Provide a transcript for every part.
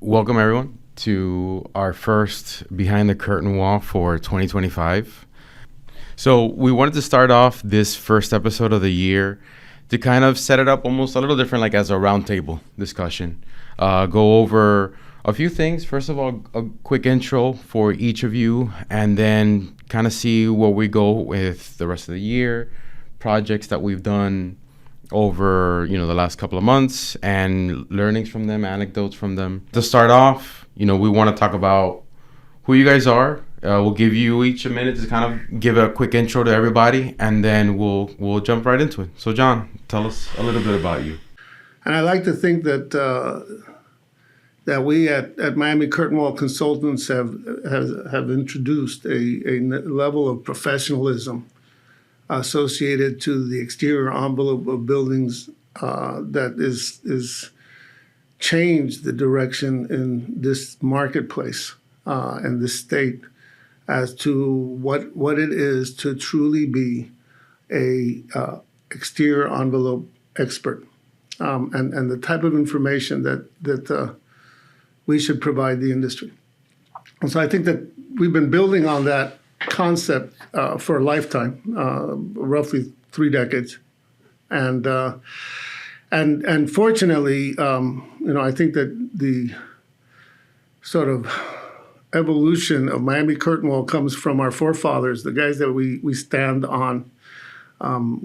welcome everyone to our first Behind the Curtain Wall for 2025. So we wanted to start off this first episode of the year to kind of set it up almost a little different, like as a roundtable discussion. Go over a few things. First of all, a quick intro for each of you, and then kind of see where we go with the rest of the year, projects that we've done over the last couple of months, and learnings from them, anecdotes from them. To start off, we want to talk about who you guys are. We'll give you each a minute to kind of give a quick intro to everybody, and then we'll jump right into it. So John, tell us a little bit about you. And I like to think that that we at Miami Curtain Wall Consultants have introduced a level of professionalism associated to the exterior envelope of buildings that is changed the direction in this marketplace and this state as to what it is to truly be a exterior envelope expert, and the type of information that we should provide the industry. And so I think that we've been building on that concept for a lifetime, roughly 3 decades, and fortunately, I think that the sort of evolution of Miami Curtain Wall comes from our forefathers, the guys that we stand on,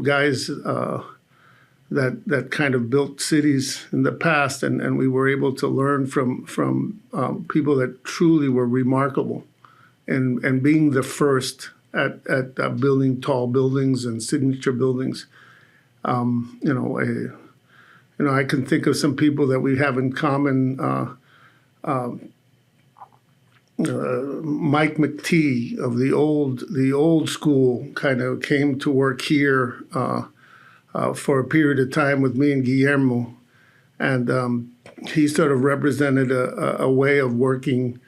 guys that kind of built cities in the past, and we were able to learn from people that truly were remarkable. And being the first at building tall buildings and signature buildings, I can think of some people that we have in common. Mike McTee of the old school kind of came to work here for a period of time with me and Guillermo, and he sort of represented a way of working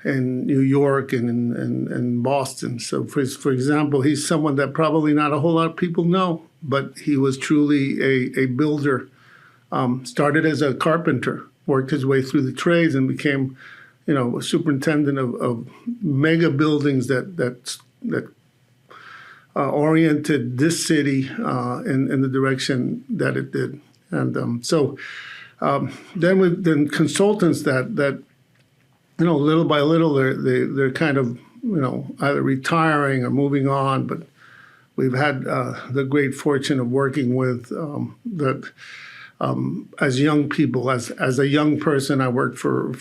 in New York and in Boston. So, for example, he's someone that probably not a whole lot of people know, but he was truly a builder. Started as a carpenter, worked his way through the trades, and became, a superintendent of mega buildings that oriented this city in the direction that it did. And then consultants that. Little by little, they're kind of, either retiring or moving on. But we've had the great fortune of working with that as young people. As a young person, I worked for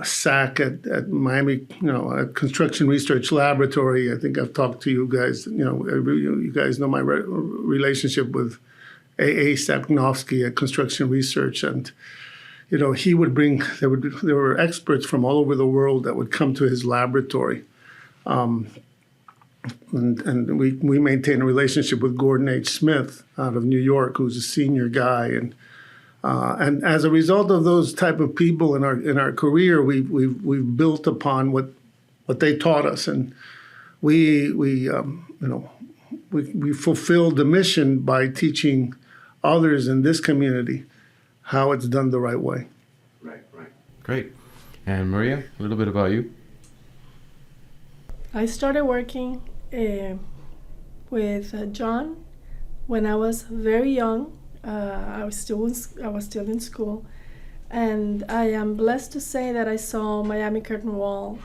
SAC at Miami, at Construction Research Laboratory. I think I've talked to you guys. You guys know my relationship with A.A. Sapkowski at Construction Research, and he would bring, there were experts from all over the world that would come to his laboratory. And we maintain a relationship with Gordon H. Smith out of New York, who's a senior guy. And as a result of those type of people in our career, we've built upon what they taught us. And we fulfilled the mission by teaching others in this community how it's done the right way. Right. Great. And Maria, a little bit about you. I started working with John when I was very young. I was still in school, and I am blessed to say that I saw Miami Curtain Wall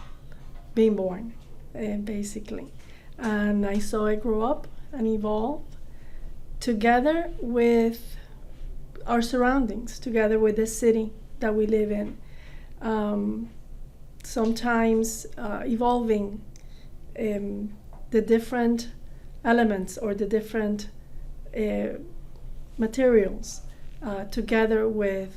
being born, basically, and I saw it grow up and evolve together with our surroundings, together with the city that we live in, sometimes evolving the different elements or the different materials together with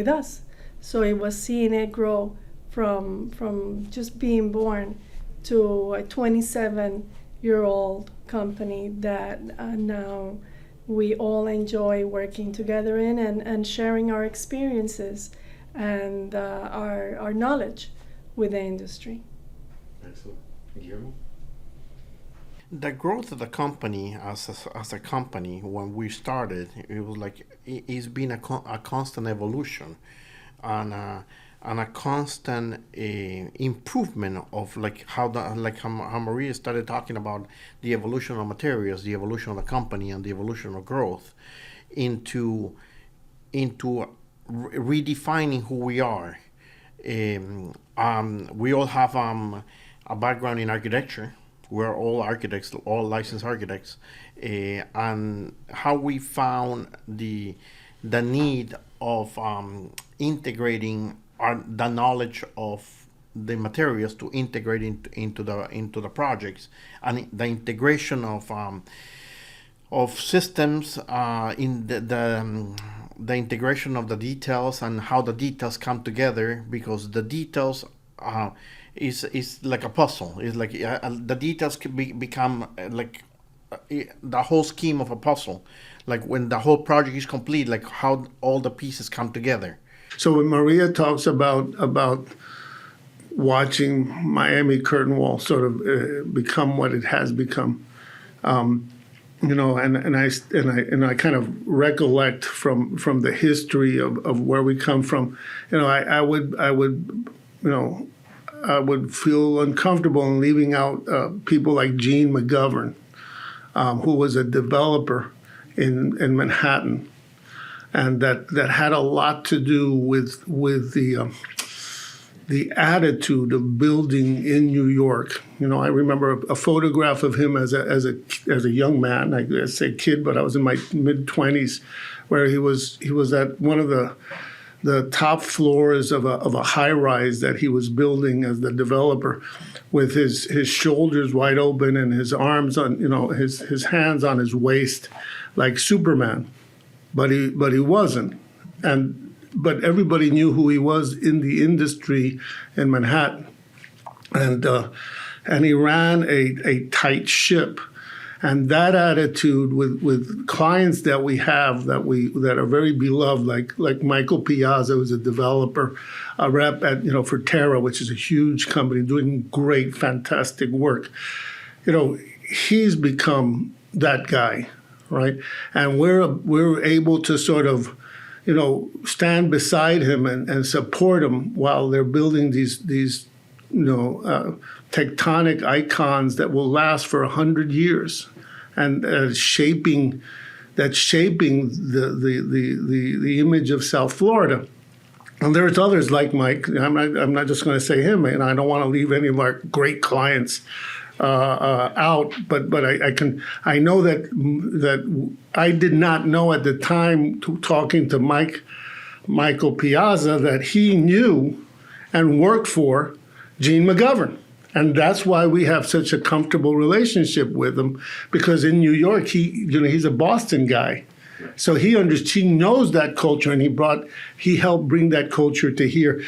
us. So it was seeing it grow from just being born to a 27-year-old company that now we all enjoy working together in and sharing our experiences and our knowledge with the industry. Excellent. Guillermo? The growth of the company as a company, when we started, it was like it's been a constant evolution. on a constant improvement of how Maria started talking about the evolution of materials, the evolution of the company, and the evolution of growth into redefining who we are. We all have a background in architecture. We're all architects, all licensed architects, and how we found the need of integrating the knowledge of the materials to integrate into the projects, and the integration of systems in the integration of the details and how the details come together, because the details is like a puzzle. It's like the details can become the whole scheme of a puzzle. Like when the whole project is complete, like how all the pieces come together. So when Maria talks about watching Miami Curtain Wall sort of become what it has become, and I kind of recollect from the history of where we come from. I would feel uncomfortable in leaving out people like Gene McGovern, who was a developer in Manhattan, and that had a lot to do with the attitude of building in New York. I remember a photograph of him as a young man. I say kid, but I was in my mid-20s, where he was at one of the top floors of a high rise that he was building as the developer, with his shoulders wide open and his arms on, his hands on his waist, like Superman. But he wasn't, but everybody knew who he was in the industry in Manhattan, and he ran a tight ship. And that attitude with clients that we have that are very beloved, like Michael Piazza, who's a developer, a rep at for Terra, which is a huge company doing great, fantastic work. He's become that guy, right? And we're able to sort of stand beside him and support him while they're building these tectonic icons that will last for 100 years, and shaping the image of South Florida. And there's others like Mike. I'm not just going to say him, and I don't want to leave any of our great clients out. But I know that I did not know at the time, talking to Michael Piazza, that he knew and worked for Gene McGovern. And that's why we have such a comfortable relationship with him, because in New York, he's a Boston guy. So he knows that culture, and he helped bring that culture to here.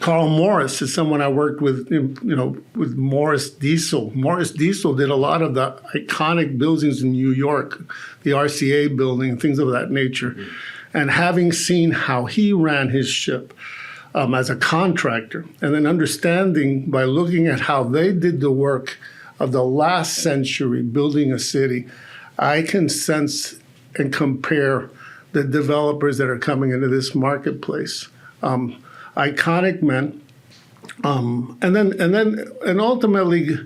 Carl Morris is someone I worked with, with Morris Diesel. Morris Diesel did a lot of the iconic buildings in New York, the RCA building, and things of that nature. Mm-hmm. And having seen how he ran his ship as a contractor, and then understanding by looking at how they did the work of the last century building a city, I can sense and compare the developers that are coming into this marketplace. Iconic men, and ultimately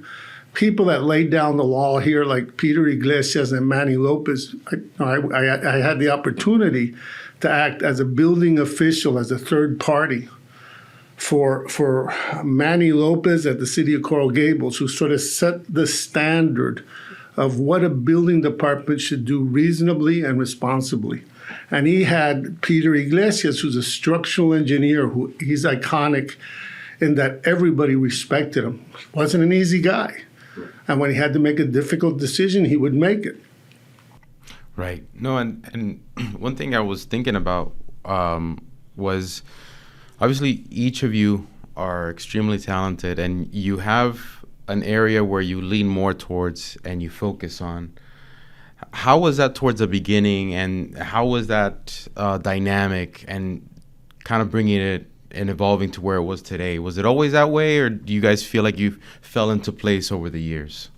people that laid down the law here, like Peter Iglesias and Manny Lopez. I had the opportunity to act as a building official, as a third party for Manny Lopez at the city of Coral Gables, who sort of set the standard of what a building department should do reasonably and responsibly. And he had Peter Iglesias, who's a structural engineer, he's iconic in that everybody respected him. He wasn't an easy guy. And when he had to make a difficult decision, he would make it. Right. No, and one thing I was thinking about was, obviously each of you are extremely talented, and you have an area where you lean more towards and you focus on. How was that towards the beginning, and how was that dynamic and kind of bringing it and evolving to where it was today? Was it always that way, or do you guys feel like you fell into place over the years?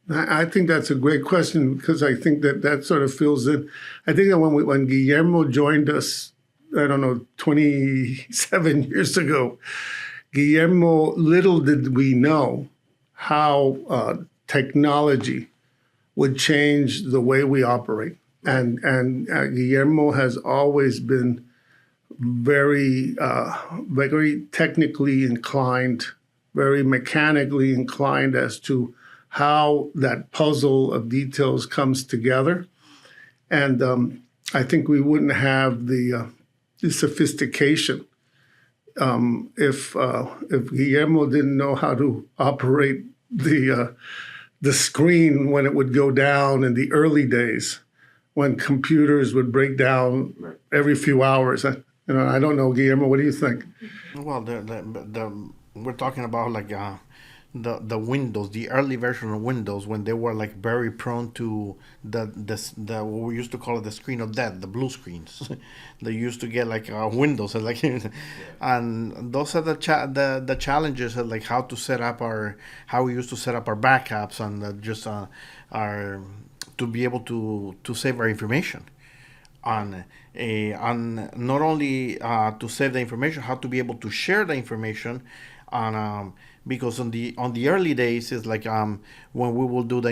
I think that's a great question, because I think that sort of fills in. I think that when Guillermo joined us I don't know, 27 years ago, Guillermo, little did we know how technology would change the way we operate. And Guillermo has always been very technically inclined, very mechanically inclined as to how that puzzle of details comes together. And I think we wouldn't have the sophistication if Guillermo didn't know how to operate the screen when it would go down in the early days, when computers would break down every few hours. I don't know, Guillermo. What do you think? Well, we're talking about like the Windows, the early version of Windows, when they were like very prone to the what we used to call it the screen of death, the blue screens. They used to get like Windows, and like, and those are the challenges of like how we used to set up our backups and just our to be able to save our information. On not only to save the information, how to be able to share the information, because on the early days it's like when we will do the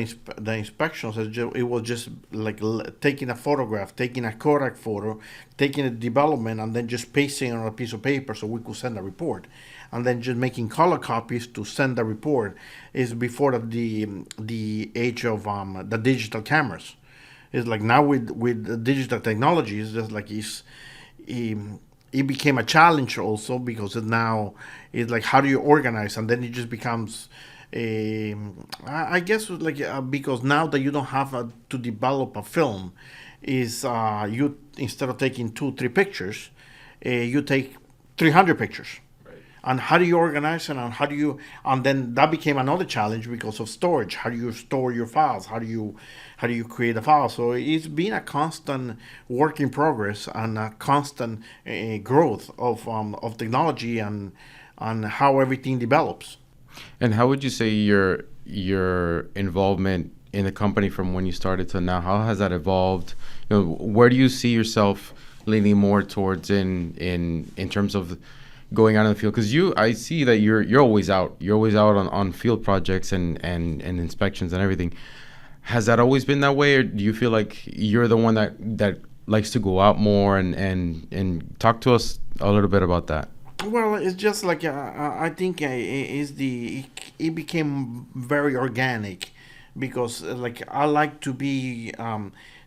inspections, it was just like taking a photograph, taking a Kodak photo, taking a development, and then just pasting it on a piece of paper so we could send a report, and then just making color copies to send the report. Is before the age of the digital cameras. It's like now with digital technology, it's just like it became a challenge also, because now it's like how do you organize, and then it just becomes I guess like because now that you don't have to develop a film, is you, instead of taking 2-3 pictures, you take 300 pictures. And how do you organize it, and then that became another challenge because of storage. How do you store your files? How do you create a file? So it's been a constant work in progress and a constant growth of technology and how everything develops. And how would you say your involvement in the company from when you started to now, how has that evolved? Where do you see yourself leaning more towards in terms of going out in the field? Because I see that you're always out. You're always out on field projects and inspections and everything. Has that always been that way, or do you feel like you're the one that likes to go out more and talk to us a little bit about that? Well, it's just like I think it became very organic, because like I like to be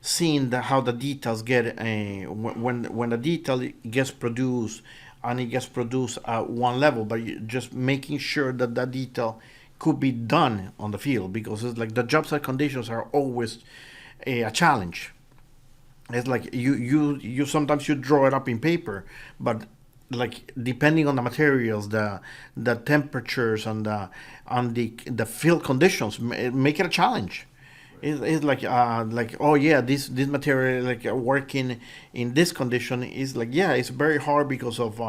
seeing how the details get when the detail gets produced, and it gets produced at one level, but just making sure that detail could be done on the field, because it's like the job site conditions are always a challenge. It's like you sometimes you draw it up in paper, but like depending on the materials, the temperatures and the field conditions make it a challenge. It's like oh yeah, this material like working in this condition is like, yeah, it's very hard because of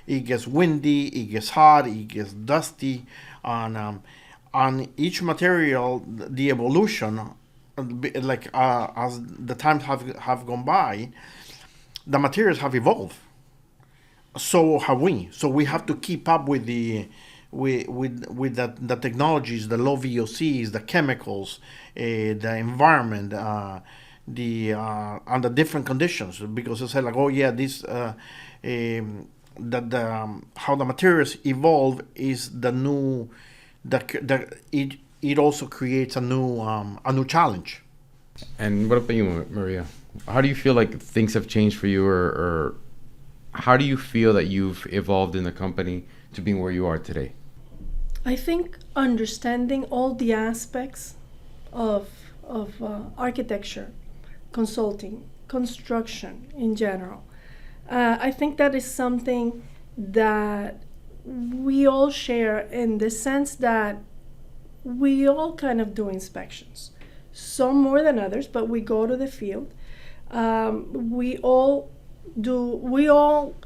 it gets windy, it gets hot, it gets dusty, and on each material the evolution, like as the times have gone by, the materials have evolved. So have we. So we have to keep up with the the technologies, the low VOCs, the chemicals, the environment, and the different conditions. Because it's like, oh yeah, this how the materials evolve is the new. It also creates a new challenge. And what about you, Maria? How do you feel like things have changed for you, or how do you feel that you've evolved in the company to being where you are today? I think understanding all the aspects of architecture, consulting, construction in general. I think that is something that we all share, in the sense that we all kind of do inspections, some more than others, but we go to the field. We all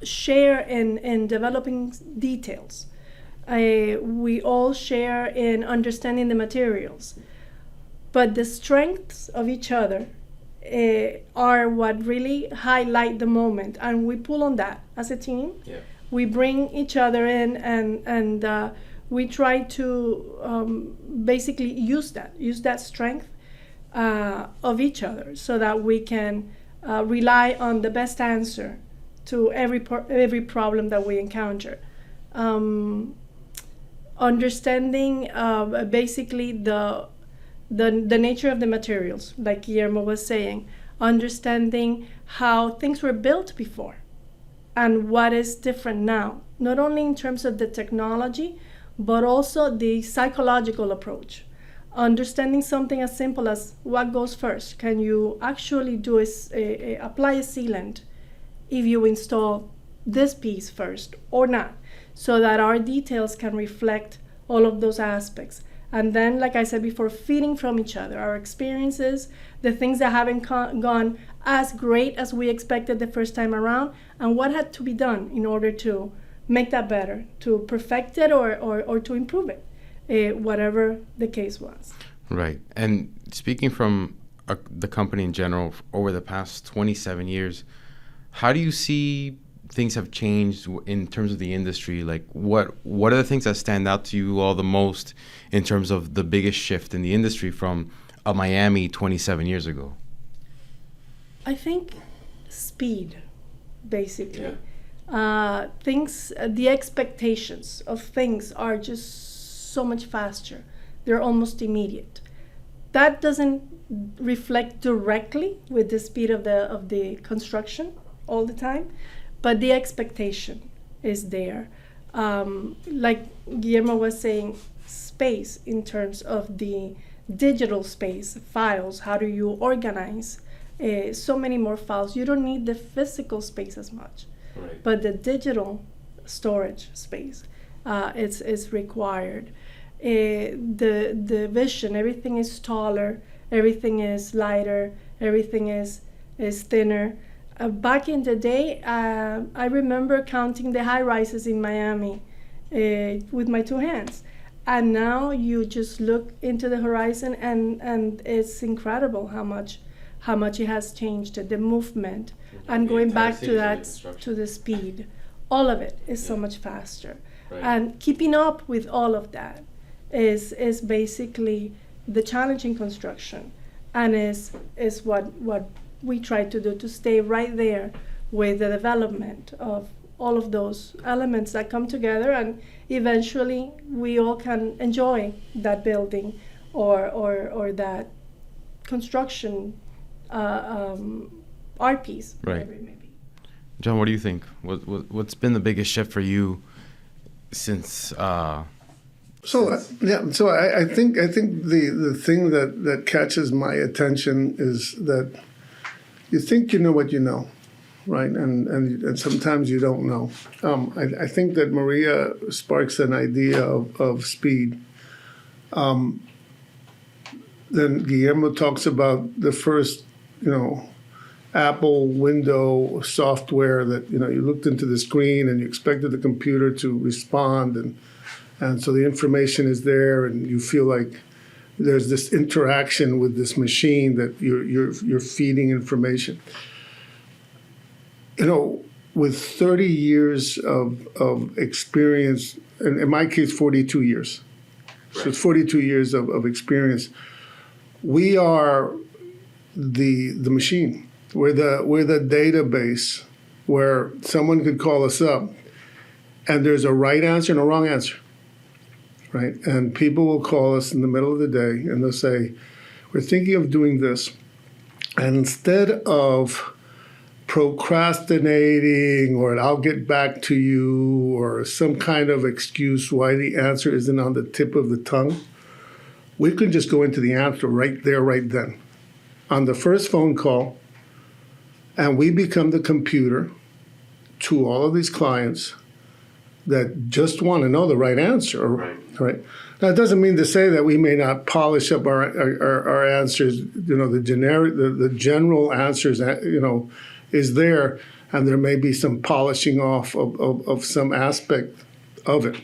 share in developing details. We all share in understanding the materials, but the strengths of each other are what really highlight the moment, and we pull on that as a team. Yeah. We bring each other in, and we try to basically use that strength of each other, so that we can rely on the best answer to every problem that we encounter. Understanding basically the nature of the materials, like Guillermo was saying, understanding how things were built before and what is different now, not only in terms of the technology, but also the psychological approach. Understanding something as simple as what goes first. Can you actually do apply a sealant if you install this piece first or not? So that our details can reflect all of those aspects. And then, like I said before, feeding from each other, our experiences, the things that haven't gone as great as we expected the first time around, and what had to be done in order to make that better, to perfect it or to improve it, whatever the case was. Right. And speaking from the company in general, over the past 27 years, how do you see things have changed in terms of the industry? Like, what are the things that stand out to you all the most in terms of the biggest shift in the industry from a Miami 27 years ago? I think speed, basically. Yeah. The expectations of things are just so much faster. They're almost immediate. That doesn't reflect directly with the speed of the construction all the time, but the expectation is there. Like Guillermo was saying, space in terms of the digital space, files, how do you organize so many more files? You don't need the physical space as much, Right. but the digital storage space is required. The vision, everything is taller, everything is lighter, everything is thinner. Back in the day, I remember counting the high rises in Miami with my two hands. And now you just look into the horizon, and it's incredible how much it has changed, the movement. And The going entire back to city's under that, construction. to the speed, all of it is so Yeah. much faster. Right. And keeping up with all of that is basically the challenge in construction, and is what we try to do, to stay right there with the development of all of those elements that come together, and eventually we all can enjoy that building or that construction art piece, Right. whatever it may be. John, what do you think? What's been the biggest shift for you since? So I think the thing that catches my attention is that you think you know what you know, right? And sometimes you don't know. I think that Maria sparks an idea of speed. Then Guillermo talks about the first, Apple window software that, you looked into the screen and you expected the computer to respond, and so the information is there, and you feel like there's this interaction with this machine that you're feeding information. With 30 years of experience, and in my case, 42 years. So it's 42 years of experience. We are the machine. We're the database where someone could call us up, and there's a right answer and a wrong answer. Right? And people will call us in the middle of the day, and they'll say, we're thinking of doing this. And instead of procrastinating or I'll get back to you or some kind of excuse why the answer isn't on the tip of the tongue, we can just go into the answer right there, right then, on the first phone call, and we become the computer to all of these clients that just want to know the right answer. Right. Now, it doesn't mean to say that we may not polish up our answers. The general answers, is there, and there may be some polishing off of some aspect of it.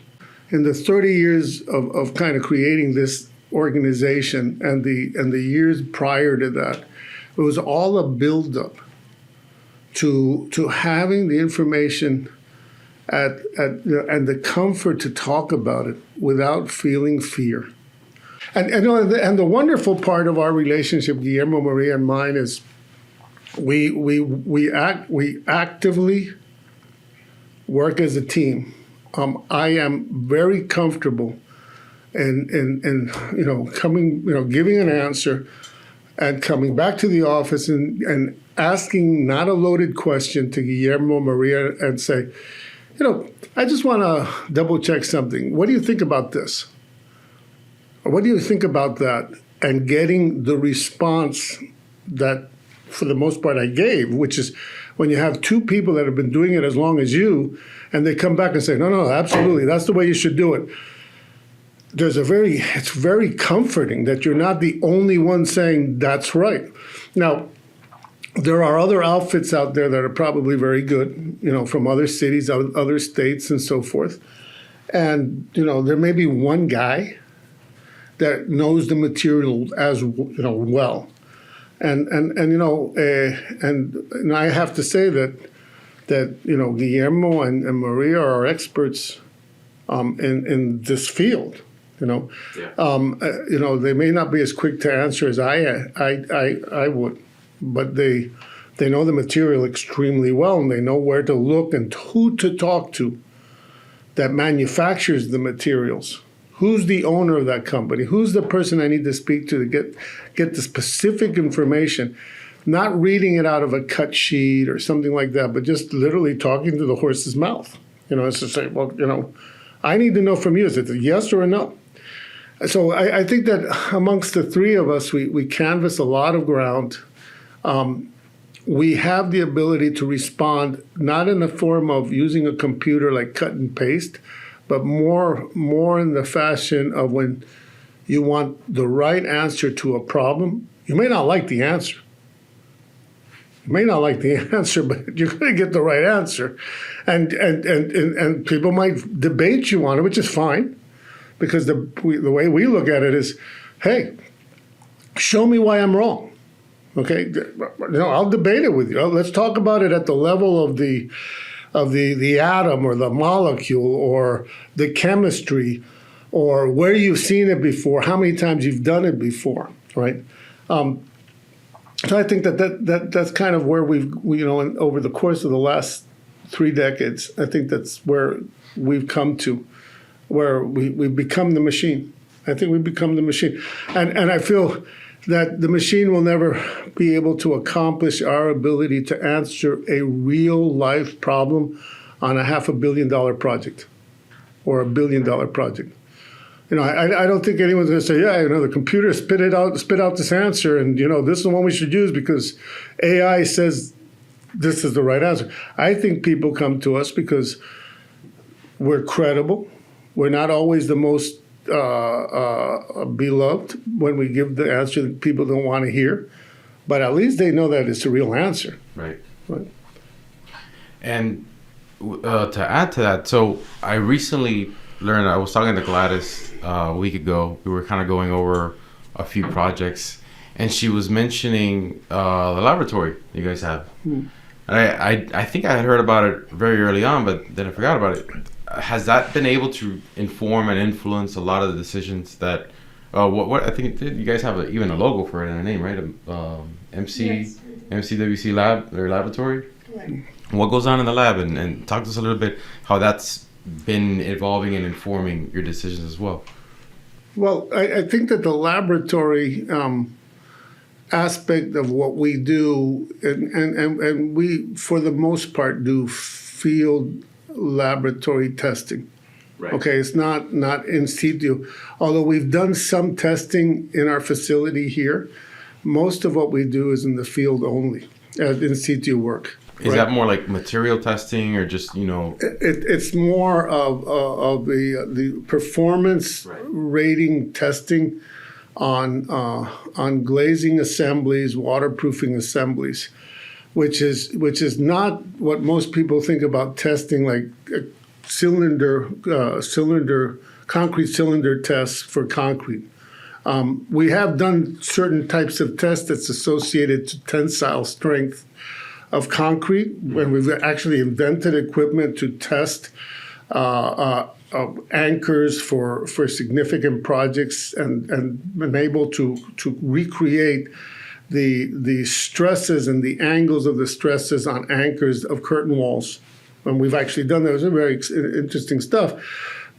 In the 30 years of kind of creating this organization and the years prior to that, It was all a buildup to having the information and the comfort to talk about it without feeling fear. And the wonderful part of our relationship, Guillermo, Maria, and mine, is we actively work as a team. I am very comfortable in giving an answer and coming back to the office and asking not a loaded question to Guillermo, Maria, and say, I just want to double check something. What do you think about this? Or what do you think about that? And getting the response that, for the most part, I gave, which is when you have two people that have been doing it as long as you, and they come back and say, no, absolutely, that's the way you should do it. It's very comforting that you're not the only one saying that's right. Now, there are other outfits out there that are probably very good, from other cities, other states, and so forth. And, there may be one guy that knows the material as well. And I have to say that Guillermo and Maria are experts in this field. They may not be as quick to answer as I would, but they know the material extremely well, and they know where to look and who to talk to that manufactures the materials. Who's the owner of that company? Who's the person I need to speak to get the specific information? Not reading it out of a cut sheet or something like that, but just literally talking to the horse's mouth. It's to say, I need to know from you, is it a yes or a no? So I think that amongst the three of us, we canvass a lot of ground. We have the ability to respond, not in the form of using a computer like cut and paste, but more in the fashion of when you want the right answer to a problem. You may not like the answer. You may not like the answer, but you're going to get the right answer. And people might debate you on it, which is fine, because the way we look at it is, hey, show me why I'm wrong. Okay, I'll debate it with you. Let's talk about it at the level of the atom or the molecule or the chemistry, or where you've seen it before, how many times you've done it before, right? So I think that's kind of where over the course of the last 3 decades, I think that's where we've come to, where we've become the machine. I think we've become the machine, and I feel that the machine will never be able to accomplish our ability to answer a real life problem on a $500 million project or $1 billion project. I don't think anyone's going to say, the computer spit out this answer, and this is the one we should use because AI says this is the right answer. I think people come to us because we're credible. We're not always the most beloved when we give the answer that people don't want to hear, but at least they know that it's a real answer. Right. And to add to that, so I recently learned, I was talking to Gladys a week ago. We were kind of going over a few projects, and she was mentioning the laboratory you guys have. I think I had heard about it very early on, but then I forgot about it. Has that been able to inform and influence a lot of the decisions that what I think you guys have even a logo for it and a name, right? MCWC Lab, or laboratory. Right. What goes on in the lab, and talk to us a little bit how that's been evolving and informing your decisions as well. Well, I think that the laboratory aspect of what we do, and we, for the most part, do field laboratory testing. Right. Okay, it's not in situ. Although we've done some testing in our facility here, most of what we do is in the field only, in situ work. Is that more like material testing, or just It's more of the performance rating testing on glazing assemblies, waterproofing assemblies, which is not what most people think about testing, like concrete cylinder tests for concrete. We have done certain types of tests that's associated to tensile strength of concrete, and we've actually invented equipment to test anchors for significant projects and been able to recreate the stresses and the angles of the stresses on anchors of curtain walls. And we've actually done that. It was very interesting stuff.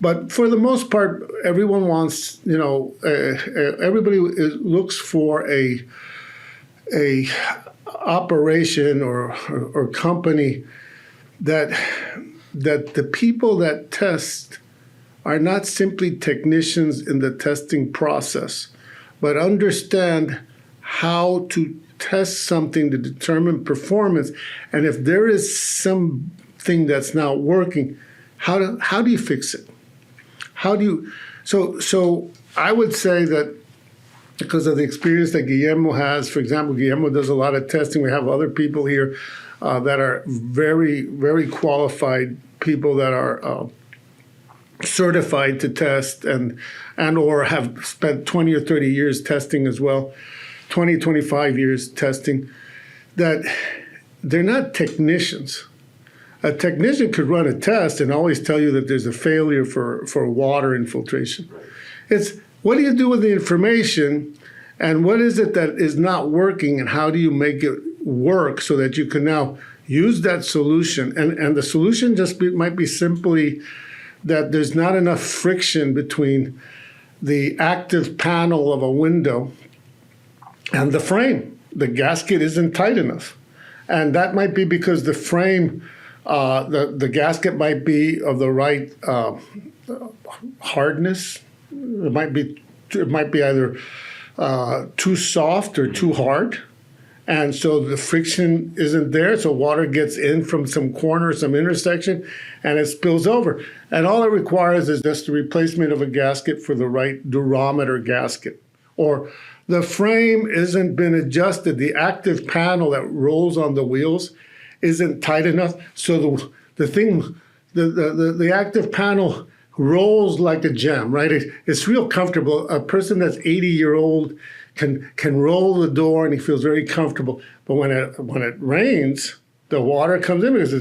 But for the most part, everyone wants, everybody looks for a operation or company that the people that test are not simply technicians in the testing process, but understand how to test something to determine performance. And if there is something that's not working, how do you fix it? How do you? So I would say that because of the experience that Guillermo has, for example, Guillermo does a lot of testing. We have other people here that are very, very qualified people that are certified to test and or have spent 20 or 30 years testing as well, 20, 25 years testing, that they're not technicians. A technician could run a test and always tell you that there's a failure for water infiltration. It's what do you do with the information and what is it that is not working and how do you make it work so that you can now use that solution? And the solution might be simply that there's not enough friction between the active panel of a window and the frame. The gasket isn't tight enough. And that might be because the frame, the gasket might be of the right hardness. It might be either too soft or too hard. And so the friction isn't there, so water gets in from some corner, some intersection, and it spills over. And all it requires is just the replacement of a gasket for the right durometer gasket. Or the frame isn't been adjusted. The active panel that rolls on the wheels isn't tight enough, so the active panel rolls like a gem, right? It's real comfortable. A person that's 80-year-old can roll the door and he feels very comfortable. But when it rains, the water comes in because the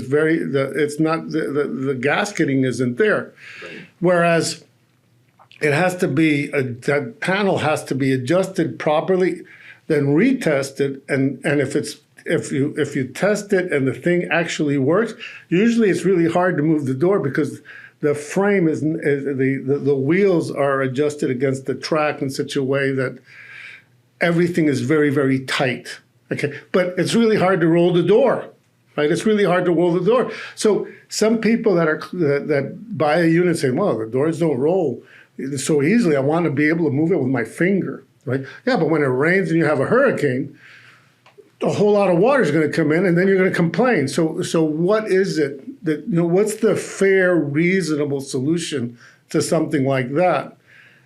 gasketing isn't there. Right. Whereas it has to be that panel has to be adjusted properly, then retested, and if you test it and the thing actually works, usually it's really hard to move the door because the frame the wheels are adjusted against the track in such a way that everything is very, very tight. Okay, but it's really hard to roll the door, right? It's really hard to roll the door. So some people that buy a unit say, "Well, the doors don't roll so easily. I want to be able to move it with my finger." Right? Yeah, but when it rains and you have a hurricane, a whole lot of water is going to come in, and then you're going to complain. So what is it that what's the fair, reasonable solution to something like that?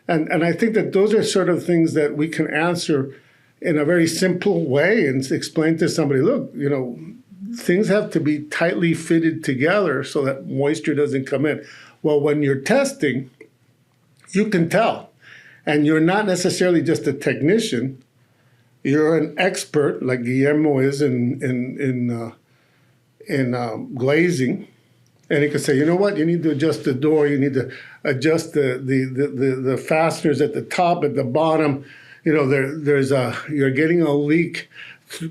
And I think that those are sort of things that we can answer in a very simple way and explain to somebody, look, things have to be tightly fitted together so that moisture doesn't come in. Well, when you're testing, you can tell. And you're not necessarily just a technician. You're an expert, like Guillermo is in glazing. And he could say, you know what, you need to adjust the door, you need to adjust the fasteners at the top, at the bottom. You're getting a leak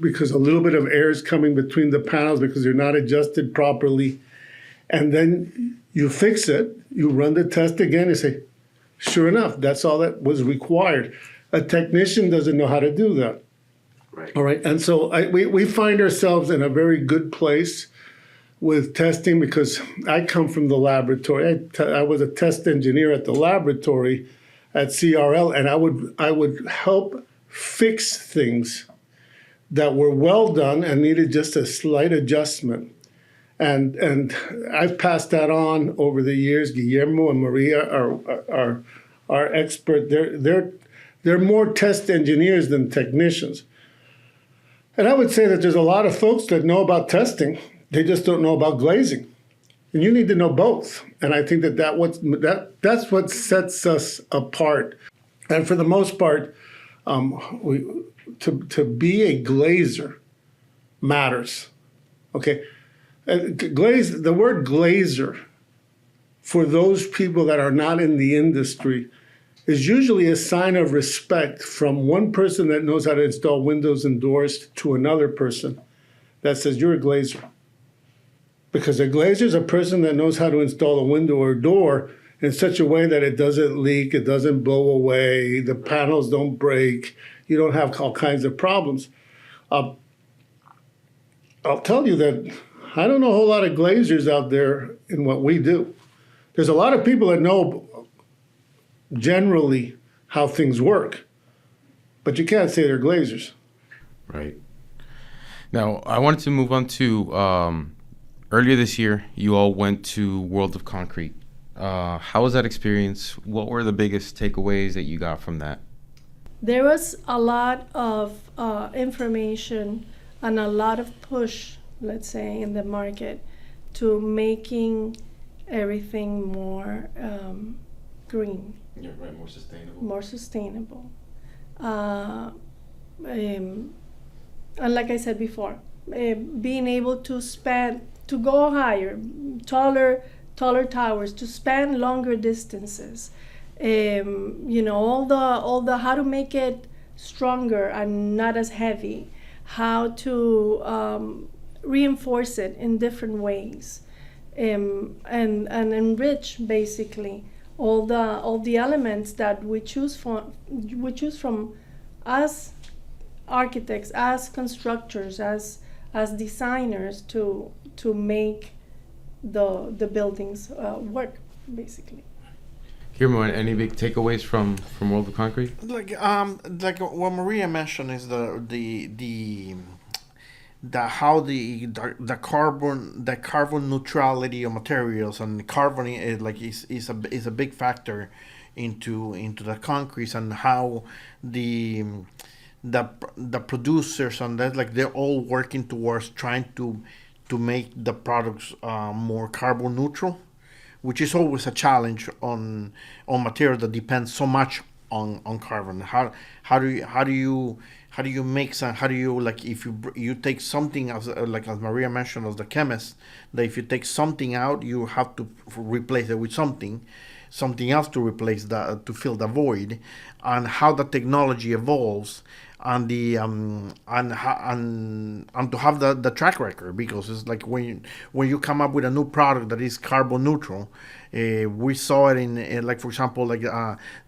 because a little bit of air is coming between the panels because they're not adjusted properly. And then you fix it, you run the test again and say, sure enough, that's all that was required. A technician doesn't know how to do that. Right. All right, and so we find ourselves in a very good place with testing because I come from the laboratory. I was a test engineer at the laboratory at CRL, and I would help fix things that were well done and needed just a slight adjustment. And I've passed that on over the years. Guillermo and Maria are expert. They're more test engineers than technicians. And I would say that there's a lot of folks that know about testing. They just don't know about glazing. And you need to know both. And I think that's what sets us apart. And for the most part, to be a glazer matters. Okay, the word glazer for those people that are not in the industry is usually a sign of respect from one person that knows how to install windows and doors to another person that says you're a glazer. Because a glazer is a person that knows how to install a window or door in such a way that it doesn't leak, it doesn't blow away, the panels don't break, you don't have all kinds of problems. I'll tell you that I don't know a whole lot of glazers out there in what we do. There's a lot of people that know generally how things work, but you can't say they're glazers. Right. Now, I wanted to move on to earlier this year, you all went to World of Concrete. How was that experience? What were the biggest takeaways that you got from that? There was a lot of information and a lot of push, let's say, in the market to making everything more green. Yeah, right, more sustainable. More sustainable. And like I said before, being able to go higher, taller towers, to span longer distances. All the how to make it stronger and not as heavy, how to reinforce it in different ways, and enrich basically all the elements that we choose from as architects, as constructors, as designers to make the buildings work basically. Guillermo, any big takeaways from World of Concrete? Like what Maria mentioned is the how the carbon neutrality of materials, and carbon is a big factor into the concretes, and how the producers and that, like, they're all working towards trying to make the products more carbon neutral, which is always a challenge on material that depends so much on carbon. How do you make some? How do you, like, if you take something, as Maria mentioned, as the chemist, that if you take something out, you have to replace it with something else to replace that, to fill the void, and how the technology evolves, and the and to have the track record, because it's like when you come up with a new product that is carbon neutral. We saw it in like, for example, like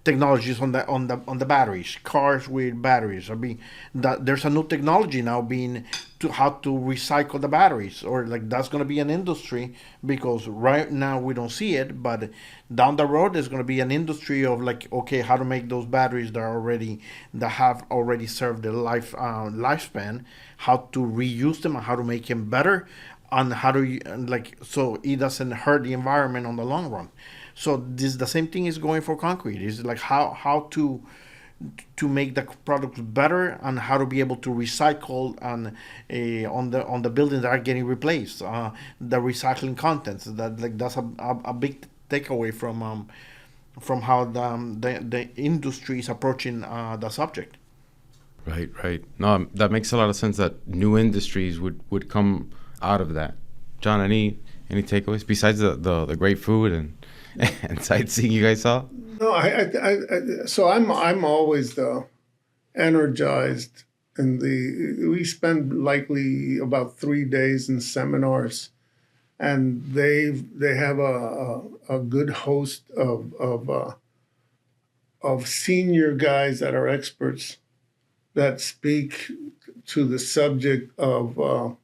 technologies on the batteries, cars with batteries. I mean, there's a new technology now being to how to recycle the batteries, or like that's going to be an industry, because right now we don't see it, but down the road there's going to be an industry of, like, okay, how to make those batteries that have already served their lifespan, how to reuse them and how to make them better, and how do you, so it doesn't hurt the environment on the long run. So the same thing is going for concrete. It's like how to make the products better, and how to be able to recycle on the buildings that are getting replaced, the recycling contents. That's a big takeaway from how the industry is approaching the subject. Right. No, that makes a lot of sense, that new industries would come out of that. John, any takeaways besides the great food and sightseeing you guys saw? No, so I'm always energized, and we spend likely about 3 days in seminars, and they have a good host of senior guys that are experts that speak to the subject of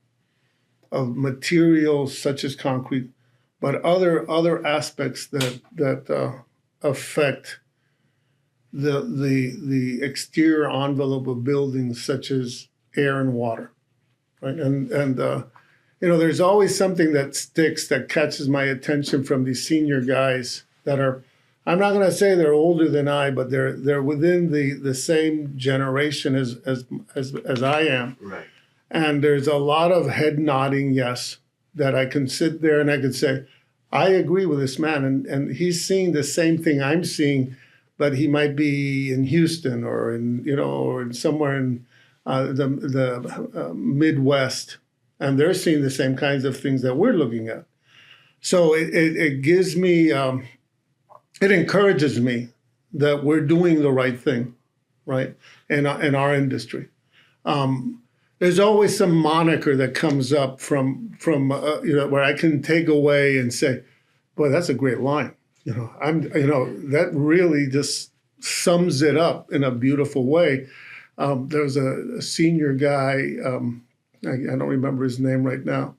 materials such as concrete, but other aspects that affect the exterior envelope of buildings, such as air and water, right? And there's always something that sticks, that catches my attention from these senior guys that are, I'm not going to say they're older than I, but they're within the same generation as I am. Right. And there's a lot of head nodding, yes, that I can sit there and I could say, I agree with this man, and he's seeing the same thing I'm seeing, but he might be in Houston or in somewhere in the Midwest, and they're seeing the same kinds of things that we're looking at. So it gives me, it encourages me that we're doing the right thing, right, in our industry. There's always some moniker that comes up from where I can take away and say, boy, that's a great line. That really just sums it up in a beautiful way. There was a senior guy, I don't remember his name right now,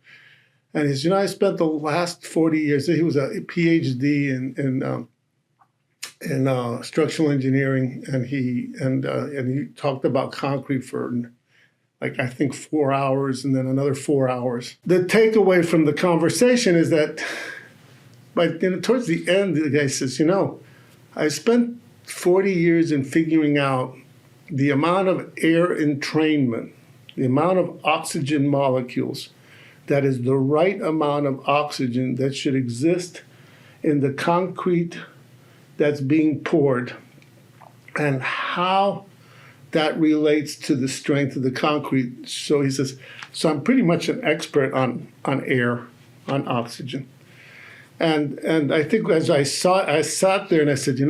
and he said, I spent the last 40 years, he was a PhD in structural engineering, and he talked about concrete for I think 4 hours and then another 4 hours. The takeaway from the conversation is that towards the end, the guy says, I spent 40 years in figuring out the amount of air entrainment, the amount of oxygen molecules that is the right amount of oxygen that should exist in the concrete that's being poured, and how that relates to the strength of the concrete. So he says, so I'm pretty much an expert on air, on oxygen. And I think as I sat there and I said,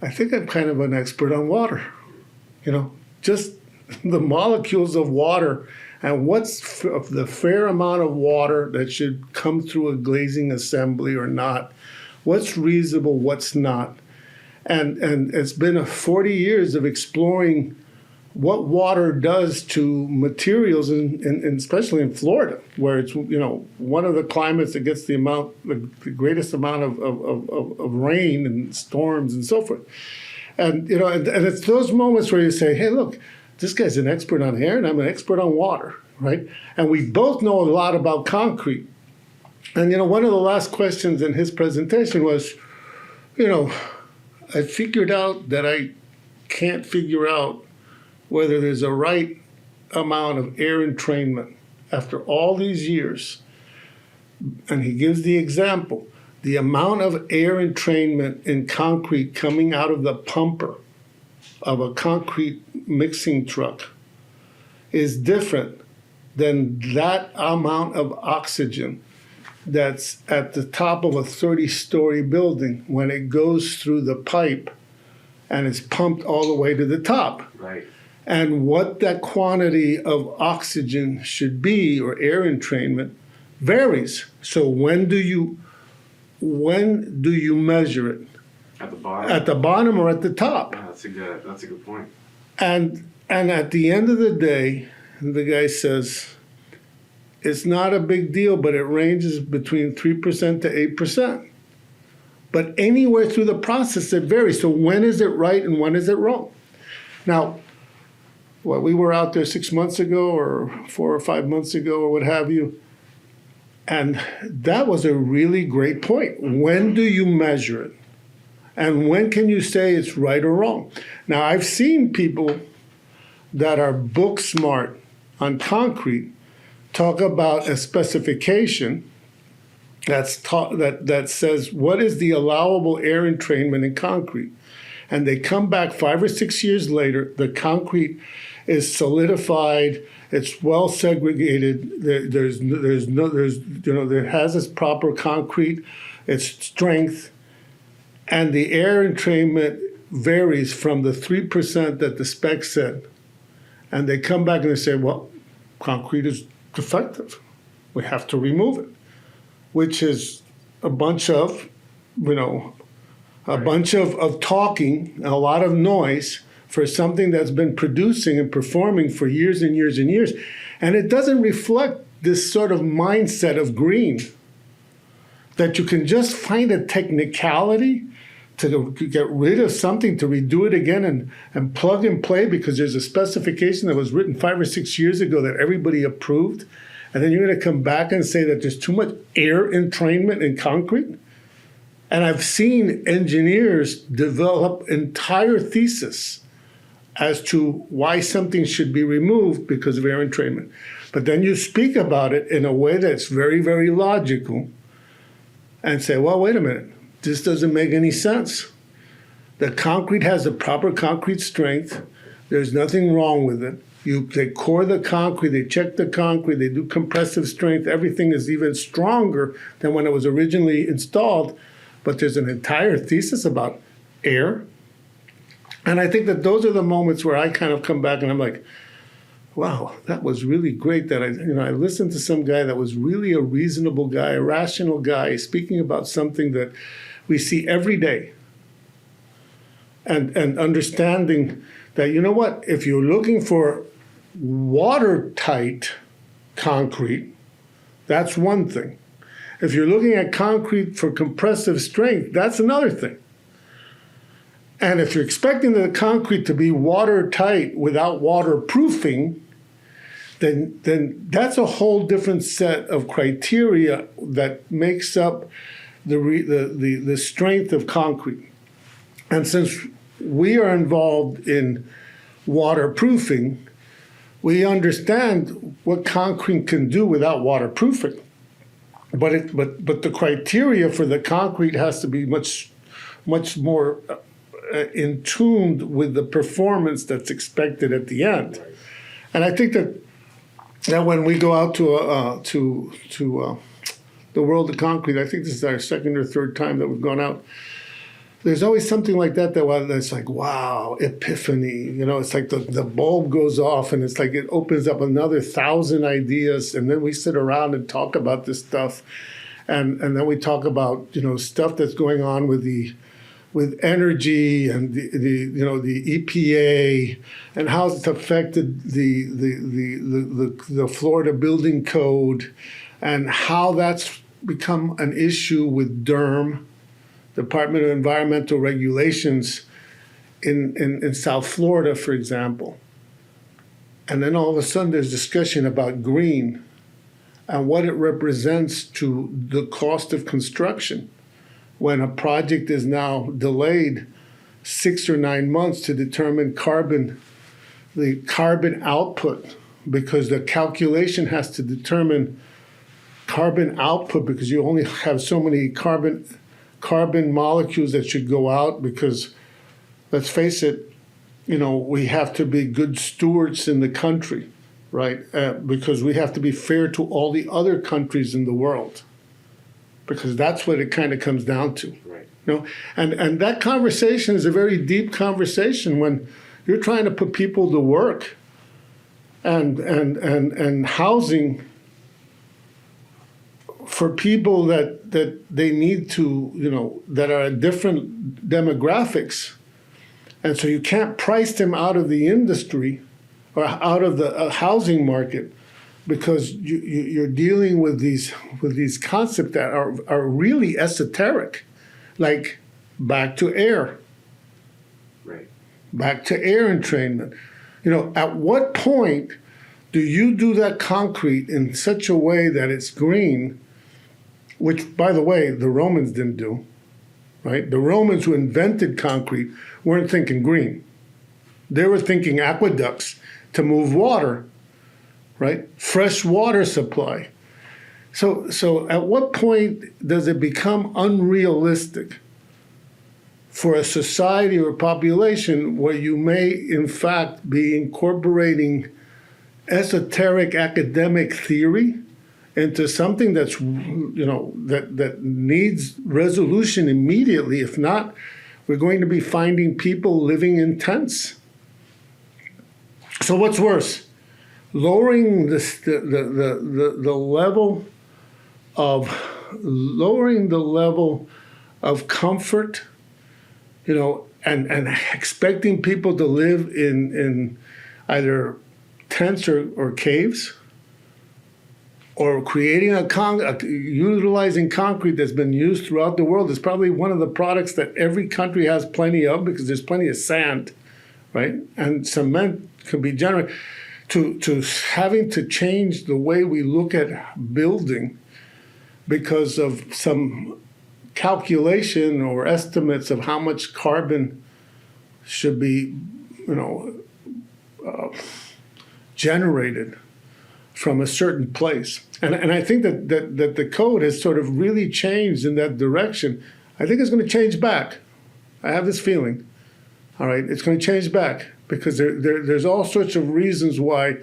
I think I'm kind of an expert on water, just the molecules of water and what's the fair amount of water that should come through a glazing assembly or not, what's reasonable, what's not. And it's been 40 years of exploring what water does to materials, and especially in Florida, where it's one of the climates that gets the greatest amount of rain and storms and so forth. And and it's those moments where you say, hey, look, this guy's an expert on air and I'm an expert on water, right? And we both know a lot about concrete. And one of the last questions in his presentation was, I figured out that I can't figure out whether there's a right amount of air entrainment after all these years. And he gives the example, the amount of air entrainment in concrete coming out of the pumper of a concrete mixing truck is different than that amount of oxygen that's at the top of a 30-story building when it goes through the pipe and is pumped all the way to the top. Right. And what that quantity of oxygen should be, or air entrainment, varies. So when do you measure it? At the bottom. At the bottom or at the top? Yeah, that's a good point. And at the end of the day, the guy says, it's not a big deal, but it ranges between 3% to 8%. But anywhere through the process, it varies. So when is it right and when is it wrong? Now, we were out there 6 months ago or 4 or 5 months ago or what have you, and that was a really great point. When do you measure it? And when can you say it's right or wrong? Now, I've seen people that are book smart on concrete talk about a specification that says what is the allowable air entrainment in concrete. And they come back 5 or 6 years later, the concrete is solidified, it's well segregated, there has its proper concrete, its strength, and the air entrainment varies from the 3% that the spec said. And they come back and they say, well, concrete is defective. We have to remove it, which is a bunch of, bunch of talking, a lot of noise for something that's been producing and performing for years and years and years. And it doesn't reflect this sort of mindset of green, that you can just find a technicality to get rid of something, to redo it again and plug and play because there's a specification that was written 5 or 6 years ago that everybody approved. And then you're going to come back and say that there's too much air entrainment in concrete? And I've seen engineers develop entire theses as to why something should be removed because of air entrainment. But then you speak about it in a way that's very, very logical and say, well, wait a minute, this doesn't make any sense. The concrete has the proper concrete strength. There's nothing wrong with it. They core the concrete, they check the concrete, they do compressive strength. Everything is even stronger than when it was originally installed. But there's an entire thesis about air. And I think that those are the moments where I kind of come back and I'm like, wow, that was really great that I listened to some guy that was really a reasonable guy, a rational guy, speaking about something that we see every day. And understanding that, you know what, if you're looking for watertight concrete, that's one thing. If you're looking at concrete for compressive strength, that's another thing. And if you're expecting the concrete to be watertight without waterproofing, then that's a whole different set of criteria that makes up the strength of concrete. And since we are involved in waterproofing, we understand what concrete can do without waterproofing. But the criteria for the concrete has to be much more in tune with the performance that's expected at the end. Right. And I think that when we go out to the world of concrete, I think this is our second or third time that we've gone out. There's always something like that's like, wow, epiphany. It's like the bulb goes off and it's like it opens up another 1,000 ideas. And then we sit around and talk about this stuff. And then we talk about, stuff that's going on with energy and the EPA and how it's affected the Florida Building Code and how that's become an issue with DERM, Department of Environmental Regulations in South Florida, for example. And then all of a sudden there's discussion about green and what it represents to the cost of construction when a project is now delayed 6 or 9 months to determine the carbon output, because the calculation has to determine carbon output because you only have so many carbon molecules that should go out, because let's face it, we have to be good stewards in the country, right? Because we have to be fair to all the other countries in the world, because that's what it kind of comes down to. Right. And that conversation is a very deep conversation when you're trying to put people to work and housing for people that they need to, that are different demographics. And so you can't price them out of the industry or out of the housing market, because you're dealing with these concepts that are really esoteric, like back to air. Right. Back to air entrainment. At what point do you do that concrete in such a way that it's green, which, by the way, the Romans didn't do, right? The Romans who invented concrete weren't thinking green. They were thinking aqueducts to move water, right? Fresh water supply. So at what point does it become unrealistic for a society or population where you may, in fact, be incorporating esoteric academic theory into something that's, that needs resolution immediately? If not, we're going to be finding people living in tents. So what's worse? Lowering the level of comfort, and expecting people to live in either tents or caves, or creating utilizing concrete that's been used throughout the world. Is probably one of the products that every country has plenty of, because there's plenty of sand, right? And cement can be generated. To having to change the way we look at building because of some calculation or estimates of how much carbon should be, generated from a certain place. And I think that the code has sort of really changed in that direction. I think it's going to change back. I have this feeling. All right, it's going to change back because there's all sorts of reasons why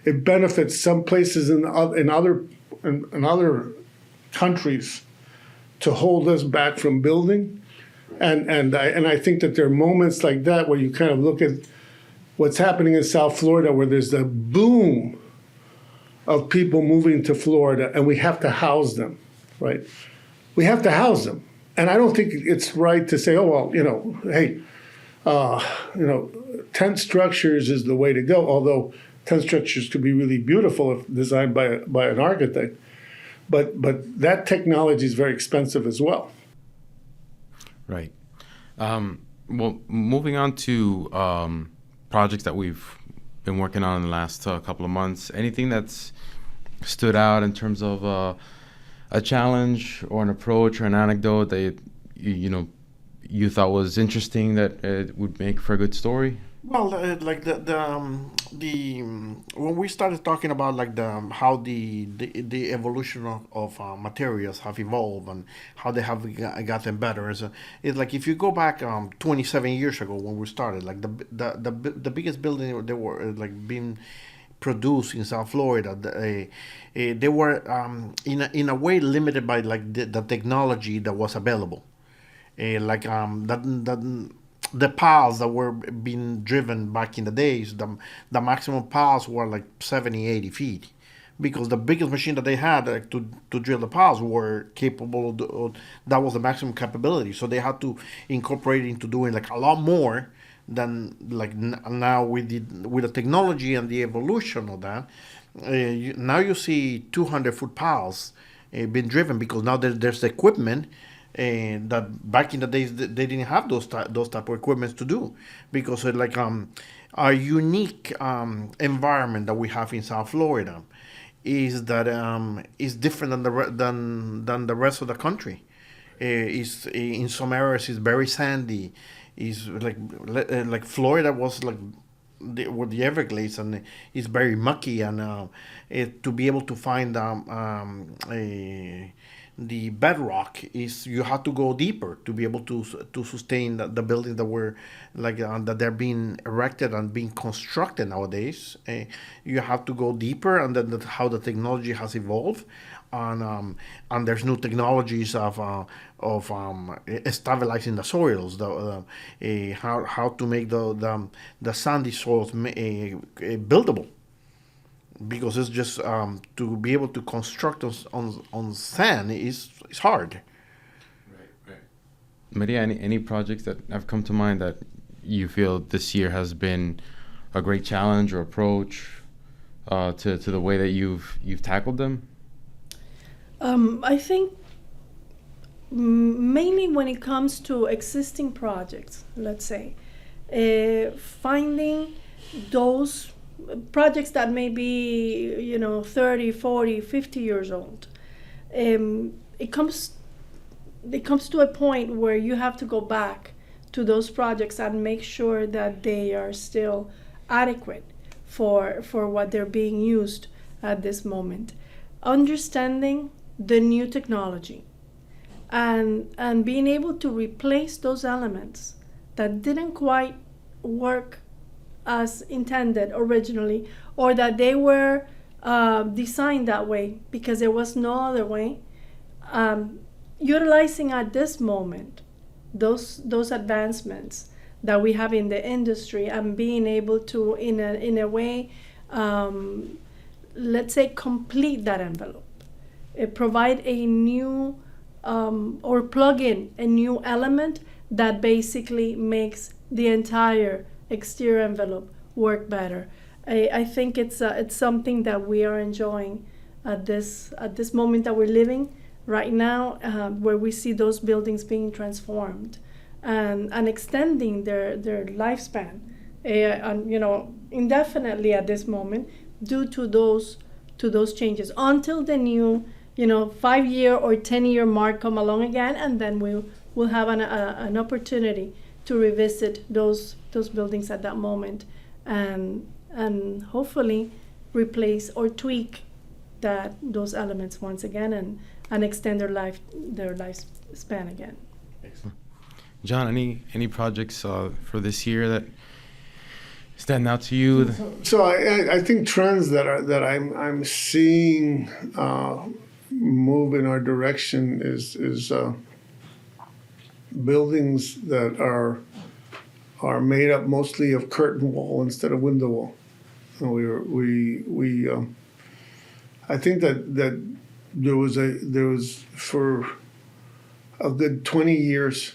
it benefits some places in other countries to hold us back from building, and I think that there are moments like that where you kind of look at what's happening in South Florida, where there's the boom of people moving to Florida, and we have to house them, right? We have to house them, and I don't think it's right to say, oh well, hey. Tent structures is the way to go, although tent structures could be really beautiful if designed by an architect. But that technology is very expensive as well. Right. Well, moving on to projects that we've been working on in the last couple of months, anything that's stood out in terms of a challenge or an approach or an anecdote that you thought was interesting that it would make for a good story? Well, like when we started talking about like how the evolution of materials have evolved and how they have gotten better, it's like if you go back 27 years ago when we started, like the biggest building they were like being produced in South Florida, they were in a way limited by like the technology that was available. The piles that were being driven back in the days, the maximum piles were like 70, 80 feet, because the biggest machine that they had to drill the piles were capable of that was the maximum capability. So they had to incorporate into doing like a lot more than like now with the technology and the evolution of that. Now you see 200-foot piles being driven, because now there's the equipment. And that back in the days they didn't have those type of equipments to do, because our unique environment that we have in South Florida is that is different than the rest of the country. Is in some areas is very sandy. Is like Florida was like with the Everglades, and it's very mucky, and to be able to find the bedrock is you have to go deeper to be able to sustain the buildings that were like that they're being erected and being constructed nowadays. You have to go deeper, and then how the technology has evolved, and there's new technologies of stabilizing the soils, how to make the sandy soils buildable. Because it's just to be able to construct on sand is hard. Right. Maria, any projects that have come to mind that you feel this year has been a great challenge or approach to the way that you've tackled them? I think mainly when it comes to existing projects, let's say, finding those projects that may be 30, 40, 50 years old. It comes to a point where you have to go back to those projects and make sure that they are still adequate for what they're being used at this moment. Understanding the new technology and being able to replace those elements that didn't quite work as intended originally, or that they were designed that way because there was no other way. Utilizing at this moment those advancements that we have in the industry, and being able to in a way, let's say, complete that envelope, provide a new or plug in a new element that basically makes the entire exterior envelope work better. I think it's something that we are enjoying at this moment that we're living right now, where we see those buildings being transformed and extending their lifespan, indefinitely at this moment, due to those changes, until the new 5-year or 10-year mark come along again, and then we'll have an opportunity to revisit those buildings at that moment, and hopefully replace or tweak those elements once again, and extend their lifespan again. Excellent. John, any projects for this year that stand out to you? So I think trends that I'm seeing move in our direction is buildings that are made up mostly of curtain wall instead of window wall. And I think that there was for a good 20 years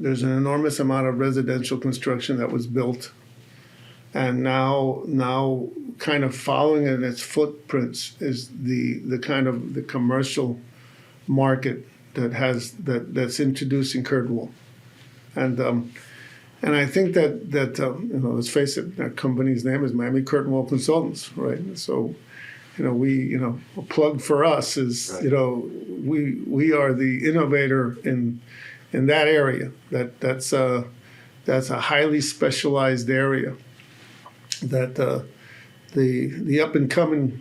there's an enormous amount of residential construction that was built, and now kind of following in its footprints is the kind of the commercial market that's introducing curtain wall, and I think that let's face it, our company's name is Miami Curtain Wall Consultants, right? So a plug for us is we are the innovator in that area. That's a highly specialized area that the up and coming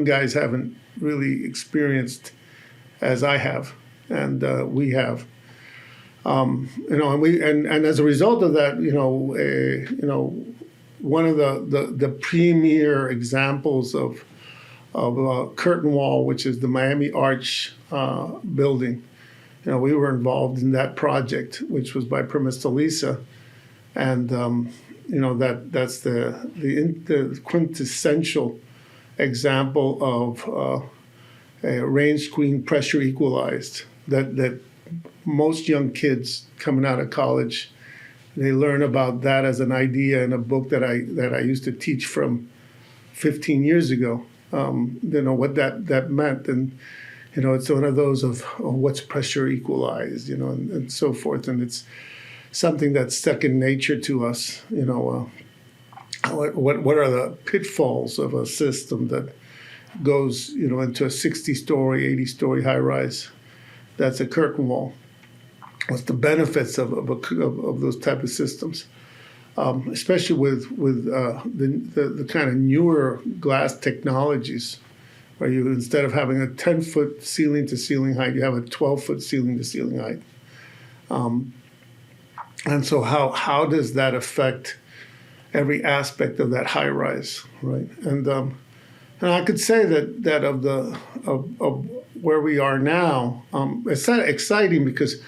guys haven't really experienced as I have, and we have. And as a result of that, one of the premier examples of curtain wall, which is the Miami Arch building. We were involved in that project, which was by Primestalisa, and that's the quintessential example of a range screen pressure equalized that most young kids coming out of college, they learn about that as an idea in a book that I used to teach from 15 years ago. What that meant, and it's one of those of what's pressure equalized, and so forth, and it's something that's second nature to us. What are the pitfalls of a system that goes into a 60-story, 80-story high rise? That's a curtain wall. What's the benefits of those type of systems, especially with the kind of newer glass technologies, where you, instead of having a 10-foot ceiling to ceiling height, you have a 12-foot ceiling to ceiling height. And so how does that affect every aspect of that high rise, right? And I could say that of where we are now, it's not exciting because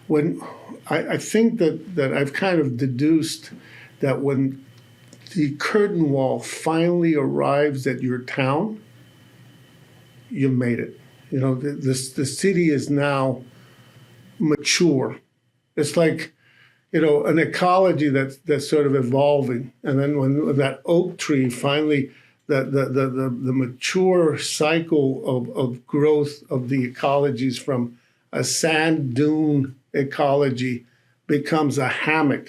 when I think that I've kind of deduced that when the curtain wall finally arrives at your town, you made it. The city is now mature. It's like an ecology that's sort of evolving, and then when that oak tree finally, the mature cycle of growth of the ecologies from a sand dune ecology becomes a hammock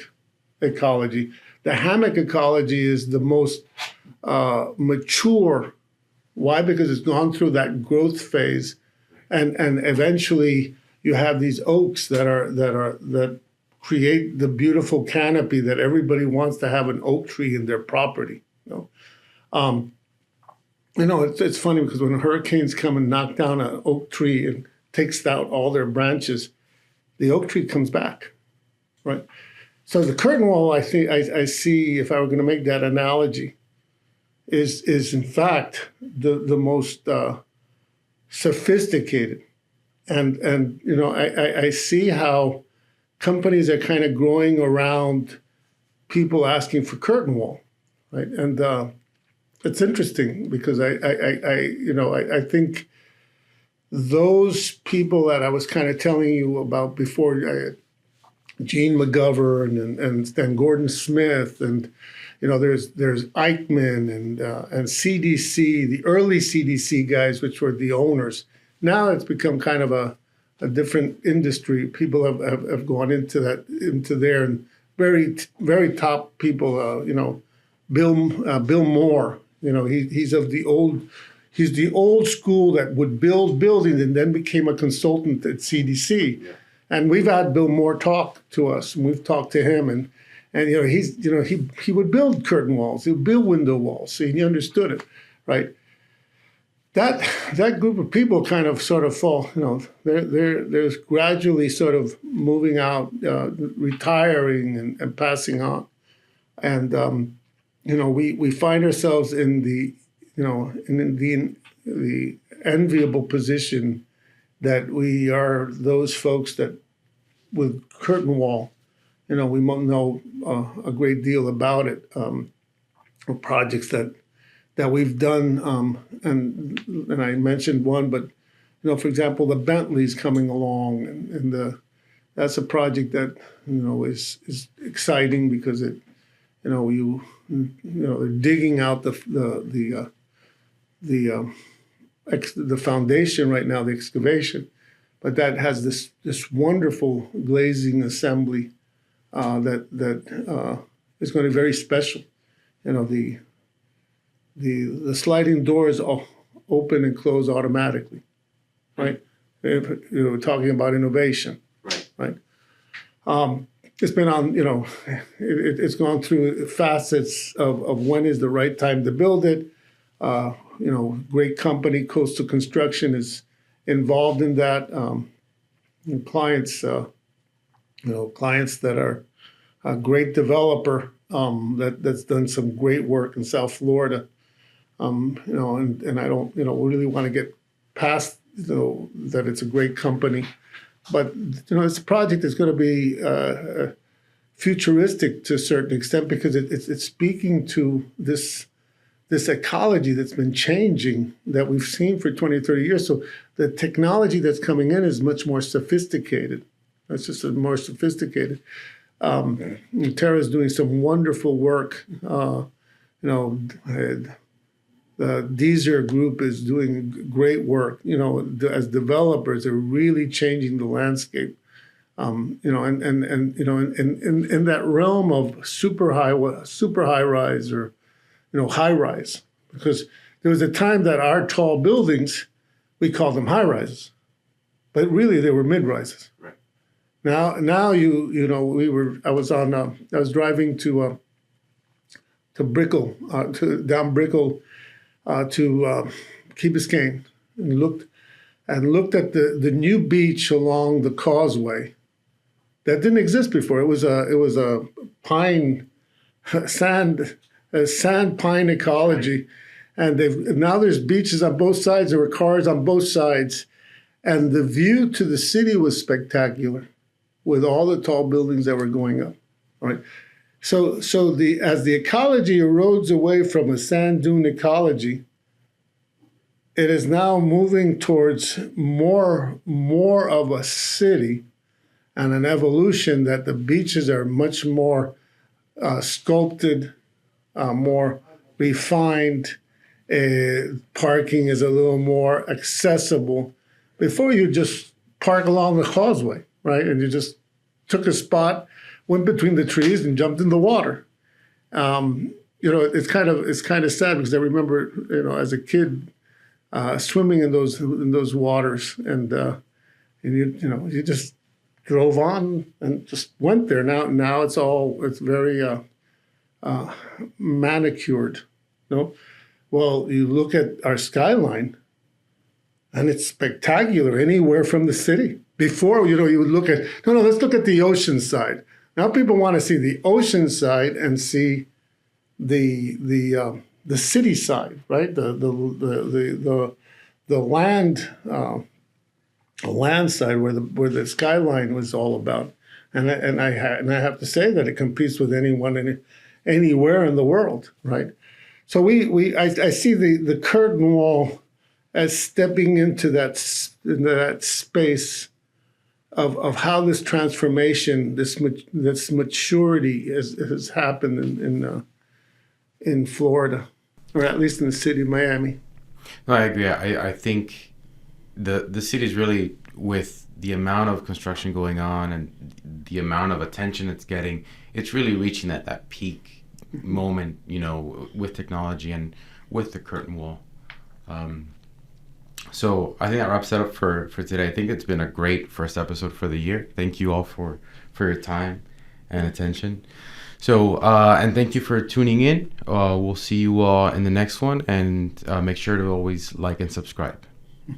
ecology. The hammock ecology is the most mature. Why? Because it's gone through that growth phase, and eventually you have these oaks that create the beautiful canopy that everybody wants to have an oak tree in their property. It's funny because when hurricanes come and knock down an oak tree and takes out all their branches, the oak tree comes back, right? So the curtain wall, I see, if I were going to make that analogy, is in fact the most sophisticated, and I see how companies are kind of growing around people asking for curtain wall, right? And it's interesting because I think those people that I was kind of telling you about before, Gene McGovern and Gordon Smith, and there's Eichmann and CDC, the early CDC guys, which were the owners. Now it's become kind of a different industry. People have gone into there, and very very top people. Bill Moore. He's the old school that would build buildings and then became a consultant at CDC. Yeah. And we've had Bill Moore talk to us, and we've talked to him, and he would build curtain walls, he would build window walls, so he understood it, right? that group of people kind of sort of fall, they're gradually sort of moving out, retiring and passing on. And, we find ourselves in the enviable position that we are those folks that with Curtain Wall, we know a great deal about it, projects that we've done, and I mentioned one, but for example, the Bentley's coming along, and that's a project that is exciting because it, they're digging out the foundation right now, the excavation, but that has this wonderful glazing assembly that is going to be very special. The sliding doors open and close automatically, right? We're talking about innovation, right? It's been on, it's gone through facets of when is the right time to build it. Great company, Coastal Construction, is involved in that. And clients that are a great developer that's done some great work in South Florida. And I don't, really want to get past, that it's a great company, but it's a project that's going to be futuristic to a certain extent because it's speaking to this ecology that's been changing that we've seen for 20, 30 years. So the technology that's coming in is much more sophisticated. It's just more sophisticated. Tara's doing some wonderful work. The Deezer group is doing great work. As developers, they're really changing the landscape. In that realm of super high rise or high rise, because there was a time that our tall buildings, we called them high rises, but really they were mid rises. Right. Now I was driving to Brickell, down Brickell to Key Biscayne, and looked at the new beach along the causeway that didn't exist before. It was a pine sand pine ecology, and now there's beaches on both sides. There were cars on both sides, and the view to the city was spectacular, with all the tall buildings that were going up. Right. So as the ecology erodes away from a sand dune ecology, it is now moving towards more of a city and an evolution that the beaches are much more sculpted, more refined. Parking is a little more accessible. Before, you just park along the causeway, right? And you just took a spot, went between the trees, and jumped in the water. It's kind of sad because I remember, as a kid, swimming in those waters, and you just drove on and just went there. Now it's very manicured. Well, you look at our skyline, and it's spectacular anywhere from the city. Before, you would look at, let's look at the ocean side. Now people want to see the ocean side and see the city side, right? The land side where the skyline was all about. And I have to say that it competes with anyone anywhere in the world, right? So I see the curtain wall as stepping into that space of how this transformation, this maturity has happened in Florida, or at least in the city of Miami. No, I agree. I think the city is really, with the amount of construction going on and the amount of attention it's getting, it's really reaching that peak moment, with technology and with the curtain wall. So I think that wraps it up for today. I think it's been a great first episode for the year. Thank you all for your time and attention. So, and thank you for tuning in. We'll see you all in the next one, and make sure to always like and subscribe.